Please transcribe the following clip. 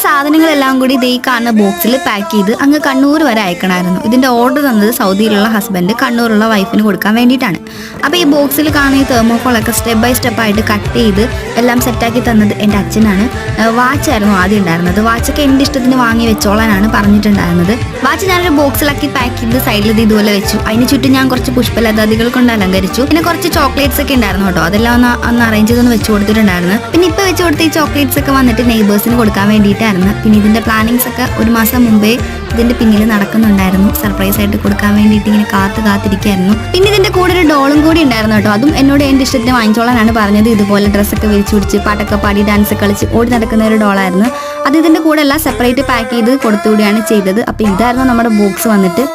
സാധനങ്ങളെല്ലാം കൂടി ദേ കാണുന്ന ബോക്സിൽ പാക്ക് ചെയ്ത് അങ്ങ് കണ്ണൂർ വരെ അയക്കണമായിരുന്നു. ഇതിന്റെ ഓർഡർ തന്നത് സൗദിയിലുള്ള ഹസ്ബൻഡ് കണ്ണൂരുള്ള വൈഫിന് കൊടുക്കാൻ വേണ്ടിയിട്ടാണ്. അപ്പോൾ ഈ ബോക്സിൽ കാണുന്ന ഈ തെർമോക്കോളൊക്കെ സ്റ്റെപ്പ് ബൈ സ്റ്റെപ്പായിട്ട് കട്ട് ചെയ്ത് എല്ലാം സെറ്റാക്കി തന്നത് എൻ്റെ അച്ഛനാണ്. വാച്ചായിരുന്നു ആദ്യം ഉണ്ടായിരുന്നത്. വാച്ചൊക്കെ എൻ്റെ ഇഷ്ടത്തിന് വാങ്ങി വെച്ചോളാനാണ് പറഞ്ഞിട്ടുണ്ടായിരുന്നത്. വാച്ച് ഞാനൊരു ബോക്സിലാക്കി പാക്ക് ചെയ്ത് സൈഡിൽ ഇതുപോലെ വെച്ചു. അതിന് ചുറ്റും ഞാൻ കുറച്ച് പുഷ്പലതാദികൾ കൊണ്ട് അലങ്കരിച്ചു. പിന്നെ കുറച്ച് ചോക്ലേറ്റ്സ് ഒക്കെ ഉണ്ടായിരുന്നു കേട്ടോ. അതെല്ലാം ഒന്ന് അറേഞ്ച് ചെയ്തൊന്ന് വെച്ച് കൊടുത്തിട്ടുണ്ടായിരുന്നു. പിന്നെ ഇപ്പോൾ വെച്ച് കൊടുത്ത ഈ ചോക്ലേറ്റ്സ് ഒക്കെ വന്നിട്ട് നെയ്ബേഴ്സിന് കൊടുക്കാൻ വേണ്ടിയിട്ടായിരുന്നു. പിന്നെ ഇതിന്റെ പ്ലാനിങ്സ് ഒക്കെ ഒരു മാസം മുമ്പേ ഇതിന്റെ പിന്നിൽ നടക്കുന്നുണ്ടായിരുന്നു. സർപ്രൈസ് ആയിട്ട് കൊടുക്കാൻ വേണ്ടിയിട്ട് ഇങ്ങനെ കാത്തിരിക്കായിരുന്നു. പിന്നെ ഇതിന്റെ കൂടെ ഒരു ഡോളും കൂടി ഉണ്ടായിരുന്നു കേട്ടോ. അതും എന്നോട് എൻ്റെ ഇഷ്ടത്തിന് വാങ്ങിച്ചോളാനാണ് പറഞ്ഞത്. ഇതുപോലെ ഡ്രസ്സൊക്കെ വിരിച്ചു പിടിച്ച് പാട്ടൊക്കെ പാടി ഡാൻസ് കളിച്ച് ഓടി നടക്കുന്ന ഒരു ഡോളായിരുന്നു അത്. ഇതിന്റെ കൂടെ എല്ലാം സെപ്പറേറ്റ് പാക്ക് ചെയ്ത് കൊടുത്തുകൂടിയാണ് ചെയ്തത്. അപ്പോൾ ഇതായിരുന്നു നമ്മുടെ ബോക്സ് വന്നിട്ട്.